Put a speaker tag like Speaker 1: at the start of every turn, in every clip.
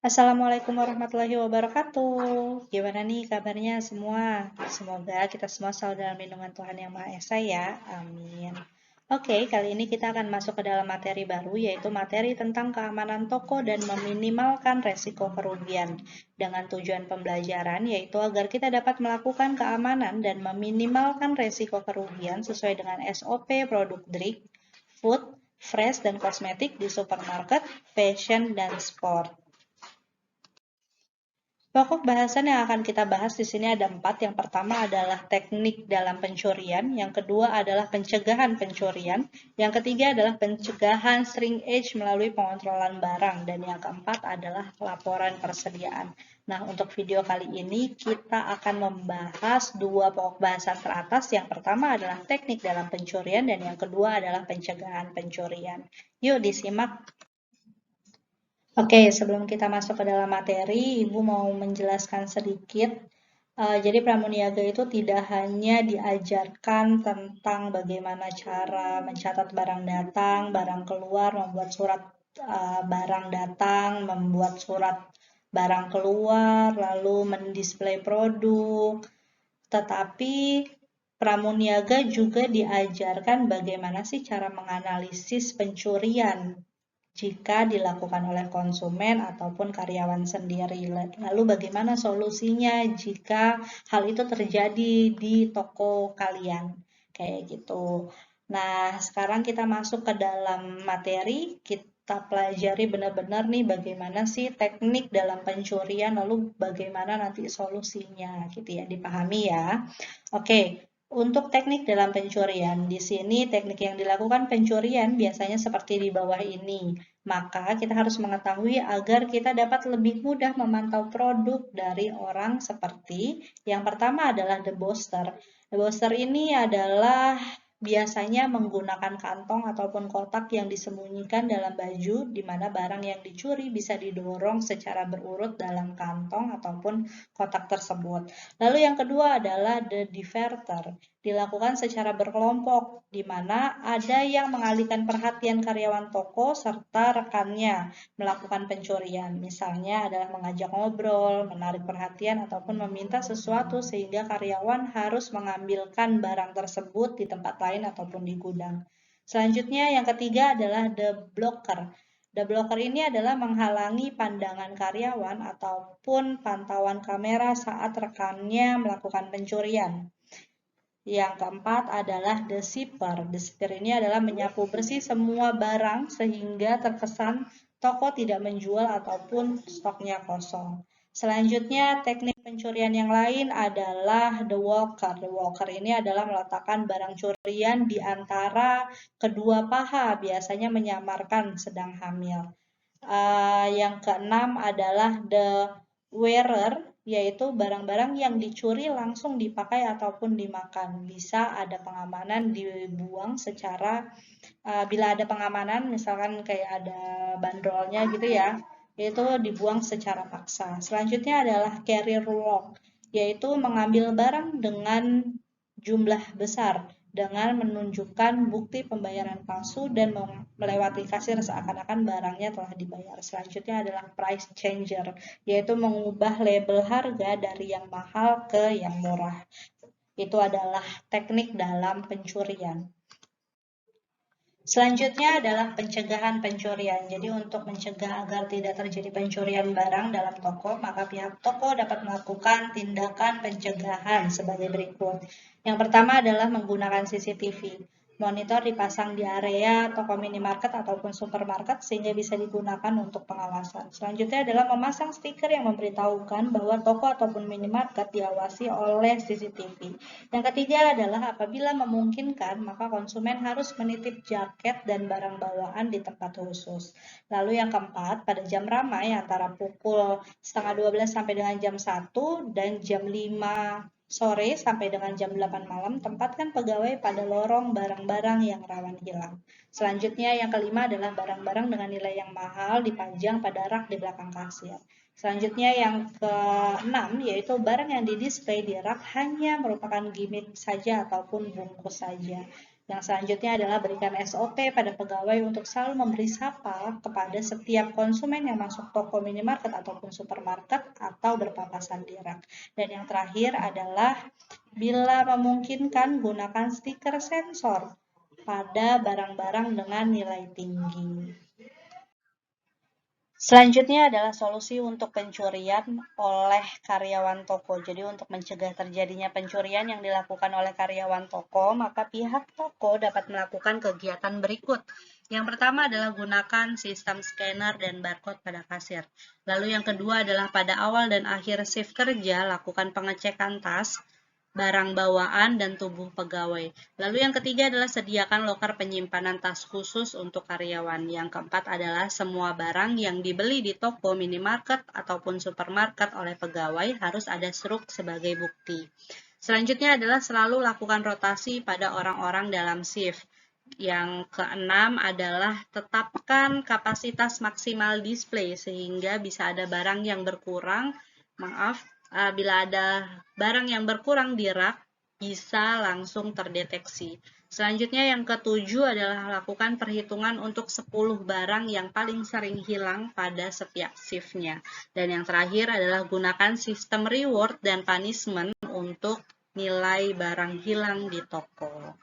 Speaker 1: Assalamualaikum warahmatullahi wabarakatuh. Gimana nih kabarnya semua? Semoga kita semua selalu dalam lindungan Tuhan Yang Maha Esa ya. Amin. Oke, kali ini kita akan masuk ke dalam materi baru, yaitu materi tentang keamanan toko dan meminimalkan resiko kerugian. Dengan tujuan pembelajaran, yaitu agar kita dapat melakukan keamanan dan meminimalkan resiko kerugian sesuai dengan SOP produk drink, food, fresh, dan kosmetik di supermarket, fashion, dan sport. Pokok bahasan yang akan kita bahas di sini ada 4. Yang pertama adalah teknik dalam pencurian, yang kedua adalah pencegahan pencurian, yang ketiga adalah pencegahan shrinkage melalui pengontrolan barang, dan yang keempat adalah laporan persediaan. Nah, untuk video kali ini kita akan membahas 2 pokok bahasan teratas. Yang pertama adalah teknik dalam pencurian dan yang kedua adalah pencegahan pencurian. Yuk disimak. Oke, sebelum kita masuk ke dalam materi, Ibu mau menjelaskan sedikit. Jadi pramuniaga itu tidak hanya diajarkan tentang bagaimana cara mencatat barang datang, barang keluar, membuat surat barang datang, membuat surat barang keluar, lalu mendisplay produk, tetapi pramuniaga juga diajarkan bagaimana sih cara menganalisis pencurian jika dilakukan oleh konsumen ataupun karyawan sendiri. Lalu bagaimana solusinya jika hal itu terjadi di toko kalian? Kayak gitu. Nah, sekarang kita masuk ke dalam materi. Kita pelajari benar-benar nih bagaimana sih teknik dalam pencurian, lalu bagaimana nanti solusinya gitu ya, dipahami ya. Oke, untuk teknik dalam pencurian, di sini teknik yang dilakukan pencurian biasanya seperti di bawah ini. Maka kita harus mengetahui agar kita dapat lebih mudah memantau produk dari orang seperti yang pertama adalah debosser. Debosser ini adalah biasanya menggunakan kantong ataupun kotak yang disembunyikan dalam baju di mana barang yang dicuri bisa didorong secara berurut dalam kantong ataupun kotak tersebut. Lalu yang kedua adalah the diverter. Dilakukan secara berkelompok, di mana ada yang mengalihkan perhatian karyawan toko serta rekannya melakukan pencurian. Misalnya adalah mengajak ngobrol, menarik perhatian, ataupun meminta sesuatu sehingga karyawan harus mengambilkan barang tersebut di tempat lain ataupun di gudang. Selanjutnya yang ketiga adalah the blocker. The blocker ini adalah menghalangi pandangan karyawan ataupun pantauan kamera saat rekannya melakukan pencurian. Yang keempat adalah the sweeper. The sweeper ini adalah menyapu bersih semua barang sehingga terkesan toko tidak menjual ataupun stoknya kosong. Selanjutnya, teknik pencurian yang lain adalah the walker. The walker ini adalah meletakkan barang curian di antara kedua paha, biasanya menyamarkan sedang hamil. Yang keenam adalah the wearer, yaitu barang-barang yang dicuri langsung dipakai ataupun dimakan. Bisa ada pengamanan dibuang secara, bila ada pengamanan, misalkan kayak ada bandrolnya gitu ya, itu dibuang secara paksa. Selanjutnya adalah carrier lock, yaitu mengambil barang dengan jumlah besar dengan menunjukkan bukti pembayaran palsu dan melewati kasir seakan-akan barangnya telah dibayar. Selanjutnya adalah price changer, yaitu mengubah label harga dari yang mahal ke yang murah. Itu adalah teknik dalam pencurian. Selanjutnya adalah pencegahan pencurian. Jadi untuk mencegah agar tidak terjadi pencurian barang dalam toko, maka pihak toko dapat melakukan tindakan pencegahan sebagai berikut. Yang pertama adalah menggunakan CCTV. Monitor dipasang di area toko minimarket ataupun supermarket sehingga bisa digunakan untuk pengawasan. Selanjutnya adalah memasang stiker yang memberitahukan bahwa toko ataupun minimarket diawasi oleh CCTV. Yang ketiga adalah apabila memungkinkan, maka konsumen harus menitip jaket dan barang bawaan di tempat khusus. Lalu yang keempat, pada jam ramai antara pukul setengah 12 sampai dengan jam 1 dan jam 5 sore sampai dengan jam 8 malam, tempatkan pegawai pada lorong barang-barang yang rawan hilang. Selanjutnya yang kelima adalah barang-barang dengan nilai yang mahal dipajang pada rak di belakang kasir. Selanjutnya yang keenam, yaitu barang yang didisplay di rak hanya merupakan gimmick saja ataupun bungkus saja. Yang selanjutnya adalah berikan SOP pada pegawai untuk selalu memberi sapa kepada setiap konsumen yang masuk toko minimarket ataupun supermarket atau berpapasan di rak. Dan yang terakhir adalah bila memungkinkan gunakan stiker sensor pada barang-barang dengan nilai tinggi. Selanjutnya adalah solusi untuk pencurian oleh karyawan toko. Jadi untuk mencegah terjadinya pencurian yang dilakukan oleh karyawan toko, maka pihak toko dapat melakukan kegiatan berikut. Yang pertama adalah gunakan sistem scanner dan barcode pada kasir. Lalu yang kedua adalah pada awal dan akhir shift kerja, lakukan pengecekan tas, barang bawaan, dan tubuh pegawai. Lalu yang ketiga adalah sediakan loker penyimpanan tas khusus untuk karyawan. Yang keempat adalah semua barang yang dibeli di toko, minimarket, ataupun supermarket oleh pegawai harus ada struk sebagai bukti. Selanjutnya adalah selalu lakukan rotasi pada orang-orang dalam shift. Yang keenam adalah tetapkan kapasitas maksimal display sehingga bisa ada barang yang berkurang. Bila ada barang yang berkurang di rak, bisa langsung terdeteksi. Selanjutnya yang ketujuh adalah lakukan perhitungan untuk 10 barang yang paling sering hilang pada setiap shift-nya. Dan yang terakhir adalah gunakan sistem reward dan punishment untuk nilai barang hilang di toko.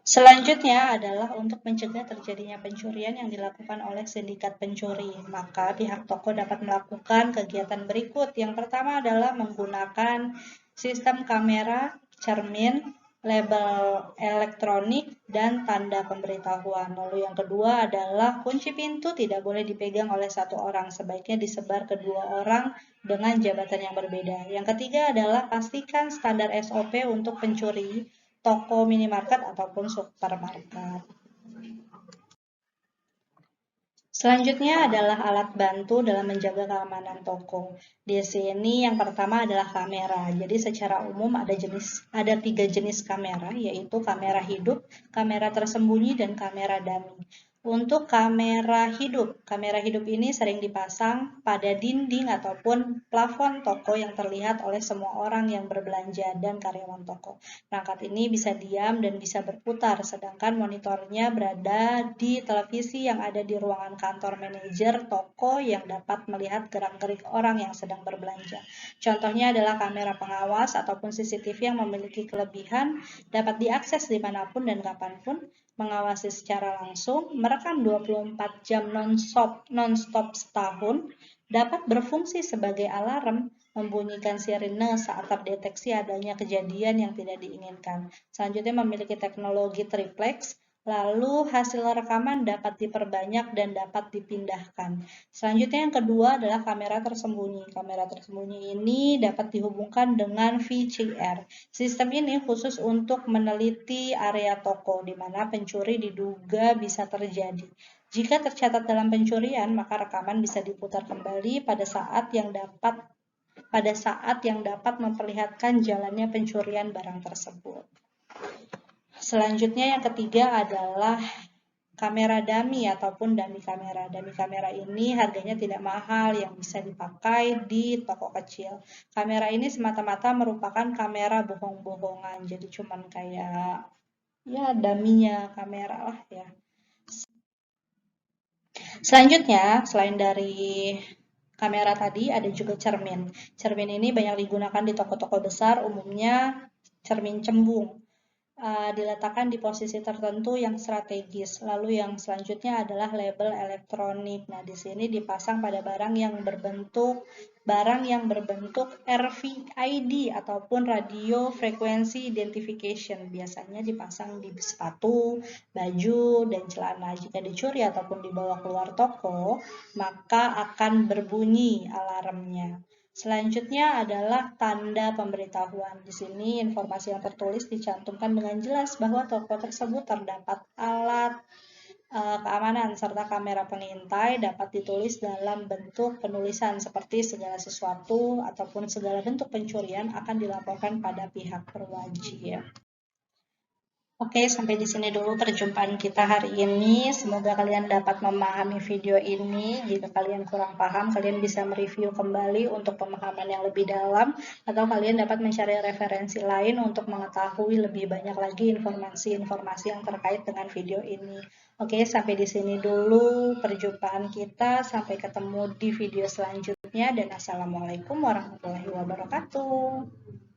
Speaker 1: Selanjutnya adalah untuk mencegah terjadinya pencurian yang dilakukan oleh sindikat pencuri. Maka pihak toko dapat melakukan kegiatan berikut. Yang pertama adalah menggunakan sistem kamera, cermin, label elektronik, dan tanda pemberitahuan. Lalu yang kedua adalah kunci pintu tidak boleh dipegang oleh satu orang, sebaiknya disebar ke 2 orang dengan jabatan yang berbeda. Yang ketiga adalah pastikan standar SOP untuk pencuri toko minimarket ataupun supermarket. Selanjutnya adalah alat bantu dalam menjaga keamanan toko. Di sini yang pertama adalah kamera. Jadi secara umum ada 3 jenis kamera, yaitu kamera hidup, kamera tersembunyi, dan kamera dummy. Untuk kamera hidup ini sering dipasang pada dinding ataupun plafon toko yang terlihat oleh semua orang yang berbelanja dan karyawan toko. Perangkat ini bisa diam dan bisa berputar, sedangkan monitornya berada di televisi yang ada di ruangan kantor manajer toko yang dapat melihat gerak-gerik orang yang sedang berbelanja. Contohnya adalah kamera pengawas ataupun CCTV yang memiliki kelebihan dapat diakses dimanapun dan kapanpun, mengawasi secara langsung, merekam 24 jam non-stop setahun, dapat berfungsi sebagai alarm, membunyikan sirine saat terdeteksi adanya kejadian yang tidak diinginkan. Selanjutnya memiliki teknologi triplex, lalu hasil rekaman dapat diperbanyak dan dapat dipindahkan. Selanjutnya yang kedua adalah kamera tersembunyi. Kamera tersembunyi ini dapat dihubungkan dengan VCR. Sistem ini khusus untuk meneliti area toko di mana pencuri diduga bisa terjadi. Jika tercatat dalam pencurian, maka rekaman bisa diputar kembali pada saat yang dapat memperlihatkan jalannya pencurian barang tersebut. Selanjutnya yang ketiga adalah kamera dummy ataupun dummy kamera. Dummy kamera ini harganya tidak mahal yang bisa dipakai di toko kecil. Kamera ini semata-mata merupakan kamera bohong-bohongan. Jadi cuman kayak ya dummy-nya kamera lah ya. Selanjutnya, selain dari kamera tadi, ada juga cermin. Cermin ini banyak digunakan di toko-toko besar, umumnya cermin cembung. Diletakkan di posisi tertentu yang strategis. Lalu yang selanjutnya adalah label elektronik. Nah, di sini dipasang pada barang yang berbentuk RFID ataupun radio frequency identification. Biasanya dipasang di sepatu, baju, dan celana. Jika dicuri ataupun dibawa keluar toko, maka akan berbunyi alarmnya. Selanjutnya adalah tanda pemberitahuan. Di sini informasi yang tertulis dicantumkan dengan jelas bahwa toko tersebut terdapat alat keamanan serta kamera pengintai, dapat ditulis dalam bentuk penulisan seperti segala sesuatu ataupun segala bentuk pencurian akan dilaporkan pada pihak berwajib. Oke, sampai di sini dulu perjumpaan kita hari ini. Semoga kalian dapat memahami video ini. Jika kalian kurang paham, kalian bisa mereview kembali untuk pemahaman yang lebih dalam, atau kalian dapat mencari referensi lain untuk mengetahui lebih banyak lagi informasi-informasi yang terkait dengan video ini. Oke, sampai di sini dulu perjumpaan kita. Sampai ketemu di video selanjutnya, dan assalamualaikum warahmatullahi wabarakatuh.